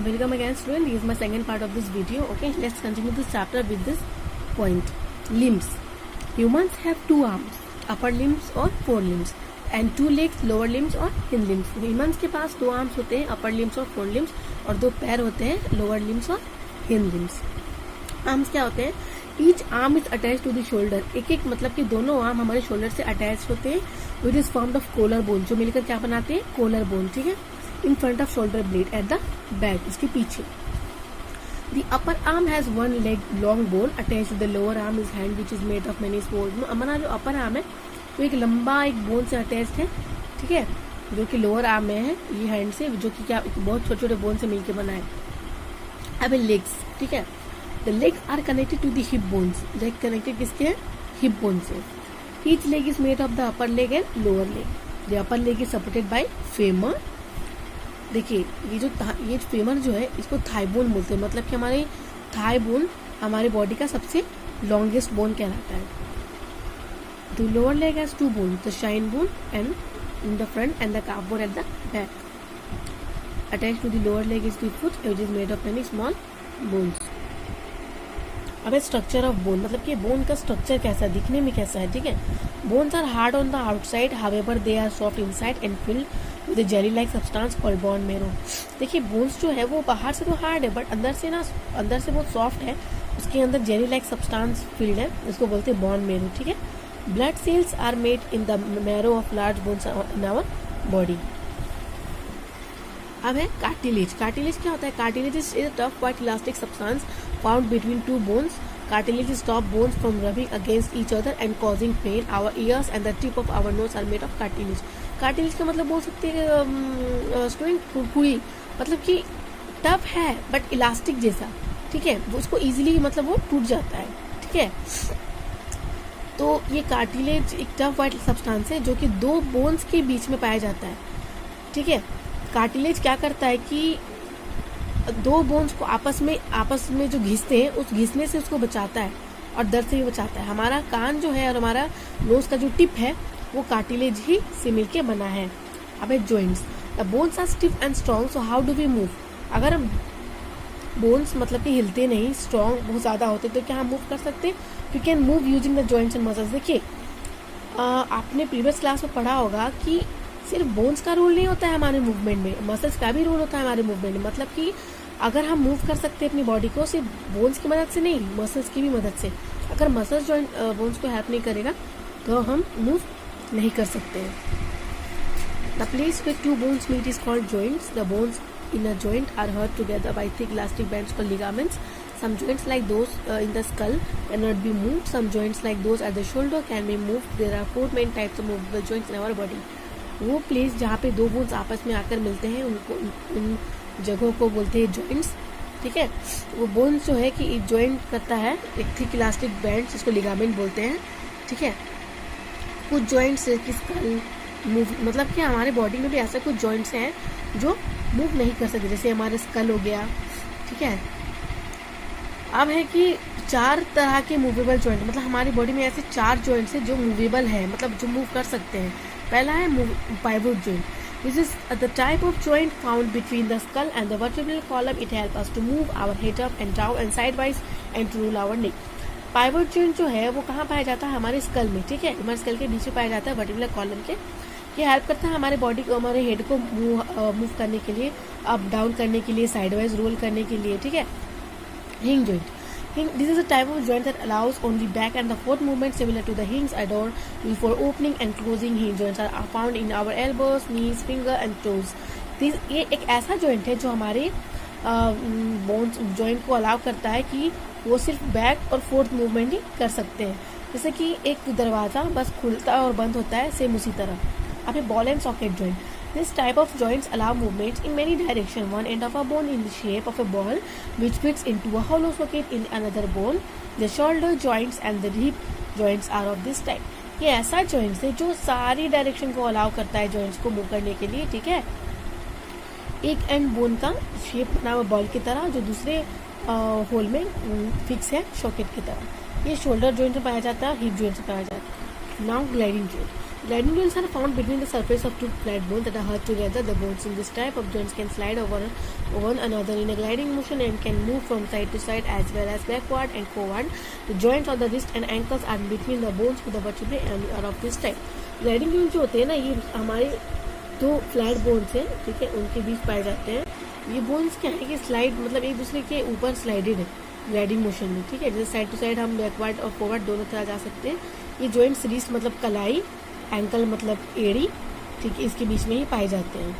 Welcome again student, this is my second part of this video. Okay, let's continue this chapter with this point. Limbs. Humans have two arms, upper limbs और four limbs, and two legs, lower limbs और hind limbs. Humans के पास दो arms होते हैं, upper limbs और four limbs, और दो पैर होते हैं, lower limbs और hind limbs. Arms क्या होते हैं? Each arm is attached to the shoulder. एक एक मतलब कि दोनों आर्म हमारे शोल्डर से अटैच होते हैं, which is formed of collar bone, जो मिलकर क्या बनाते हैं? collar bone, ठीक है? In front of shoulder blade at the back, इसके पीछे. The upper arm has one leg long bone attached to the lower arm is hand which is made of many small. हमारा जो upper arm है वो एक लंबा एक bone से अटैच्ड है, ठीक है, जो कि लोअर आर्म में है, ये हैंड से, जो कि क्या बहुत छोटे छोटे बोन से मिलकर बना है. अब लेग्स, ठीक है, the legs are connected to the hip bones. Leg connected किसके है? हिप बोन से. Each leg is made of the upper leg and lower leg. The upper leg is supported by femur. देखिए ये femur जो है इसको thigh bone बोलते हैं, मतलब कि हमारे थाई बोन हमारे बॉडी का सबसे लॉन्गेस्ट बोन कहलाता है. The lower leg has two bone, the shin bone and in the front and the calf bone at the back. Attach to the lower leg is the foot which is made of many small bones. अब structure of bone, मतलब कि bone का structure कैसा है, दिखने में कैसा है, ठीक है. Bones are hard on the outside, however they are soft inside and filled with a jelly like substance called bone marrow. देखिए बोन्स जो है वो बाहर से तो हार्ड है बट अंदर से बहुत सॉफ्ट है, उसके अंदर जेली लाइक सब्सटेंस फील्ड है, इसको बोलते हैं बोन मैरो, ठीक है. Blood cells are made in the marrow of large bones in our body. अब है कार्टिलेज. कार्टिलेज क्या होता है? Cartilage is a tough white elastic substance found between two bones. Cartilage stop bones from rubbing against each other and causing pain. Our ears and the tip of our nose are made of cartilage. Cartilage का मतलब बोल सकते हैं student कुरकुरी, मतलब कि tough है but elastic जैसा, ठीक है, वो उसको इजीली मतलब वो टूट जाता है, ठीक है. तो ये कार्टिलेज एक टफ व्हाइट सब्सटेंस है जो कि दो बोन्स के बीच में पाया जाता है, ठीक है. कार्टिलेज क्या करता है कि दो बोन्स को आपस में जो घिसते हैं उस घिसने से उसको बचाता है और दर्द से भी बचाता है. हमारा कान जो है और हमारा नोज का जो टिप है वो कार्टिलेज ही से मिलके बना है. अब है joints. The bones are stiff and strong, so how do we move? अगर हम बोन्स मतलब कि हिलते नहीं, स्ट्रॉन्ग बहुत ज्यादा होते, तो क्या हम मूव कर सकते हैं? We can move using the joints and muscles. देखिए आपने प्रीवियस क्लास में पढ़ा होगा कि सिर्फ बोन्स का रोल नहीं होता है हमारे मूवमेंट में, मसल्स का भी रोल होता है हमारे मूवमेंट में. मतलब कि अगर हम मूव कर सकते हैं अपनी बॉडी को सिर्फ बोन्स की मदद से नहीं, मसल्स की भी मदद से. अगर मसल्स जॉइंट बोन्स को हेल्प नहीं करेगा तो हम मूव नहीं कर सकते हैं. The place with two bones meet is called joints. The bones in a joint are held together by thick elastic bands called ligaments. Some joints like those in the skull cannot be moved. Some joints like those at the shoulder can be moved. There are four main types of movable joints in our body. वो place जहाँ पे दो bones आपस में आकर मिलते हैं उनको उन जगहों को बोलते हैं जॉइंट्स, ठीक है. वो बोन्स जो है कि जॉइंट करता है एक थिक इलास्टिक बैंड जिसको लिगामेंट बोलते हैं, ठीक है. कुछ जॉइंट्स की स्कल मूव, मतलब कि हमारे बॉडी में भी ऐसे कुछ जॉइंट्स हैं जो मूव नहीं कर सकते, जैसे हमारे स्कल हो गया, ठीक है. अब है कि चार तरह के मूवेबल जॉइंट, मतलब हमारी बॉडी में ऐसे चार जॉइंट्स हैं जो मूवेबल है, मतलब जो मूव कर सकते हैं. पहला है pivot joint. This is the type of joint found between the skull and the vertebral column. It helps us to move our head up and down and sidewise and to roll our neck. Pivot joint जो है वो कहाँ पाया जाता है? हमारे school में, ठीक है, हमारे स्कल के नीचे पाया जाता है वर्टिब्रल कॉलम के. ये हेल्प करता है हमारे बॉडी को, हमारे हेड को मूव करने के लिए, अप डाउन करने के लिए, साइडवाइज रोल करने के लिए, ठीक है. हिंग joint. This is a type of joint that allows only back and the forth movement similar to the hinge adore before opening and closing. Hinge joints are found in our elbows, knees, finger and toes. ये एक ऐसा joint है जो हमारे bones joint को allow करता है कि वो सिर्फ बैक और फोर्थ मूवमेंट ही कर सकते हैं. जैसे कि एक दरवाजा बस खुलता और बंद होता है, सेम उसी तरह. अब ball and socket joint. This type of joints allow movements in many directions. One end of a bone in the shape of a ball which fits into a hollow socket in another bone. The shoulder joints and the hip joints are of this type. ये ऐसा joints है जो सारी direction को allow करता है joints को move करने के लिए, ठीक है. एक एंड बोन का शेप बना हुआ बॉल की तरह जो दूसरे होल में फिक्स है सॉकेट की तरह. ये शोल्डर जॉइंट में पाया जाता है, हिप जॉइंट में पाया जाता है. Now gliding joint. Sliding joints are found between the surface of two flat bones that are held together. The bones in this type of joints can slide over one another in a gliding motion and can move from side to side as well as backward and forward. The joints of the wrist and ankles are between the bones of the vertebrae and are of this type. Sliding joints जो होते हैं ना, ये हमारे दो flat bones हैं, ठीक है, उनके बीच पाए जाते हैं। ये बोन्स क्या है कि स्लाइड मतलब एक दूसरे के ऊपर स्लाइडेड है ग्लाइडिंग मोशन में, ठीक है, जैसे साइड टू साइड हम बैकवर्ड और फॉरवर्ड दोनों तरह जा सकते हैं। ये जॉइंट्स रिस्ट मतलब कलाई, एंकल मतलब एड़ी, ठीक है, इसके बीच में ही पाए जाते हैं।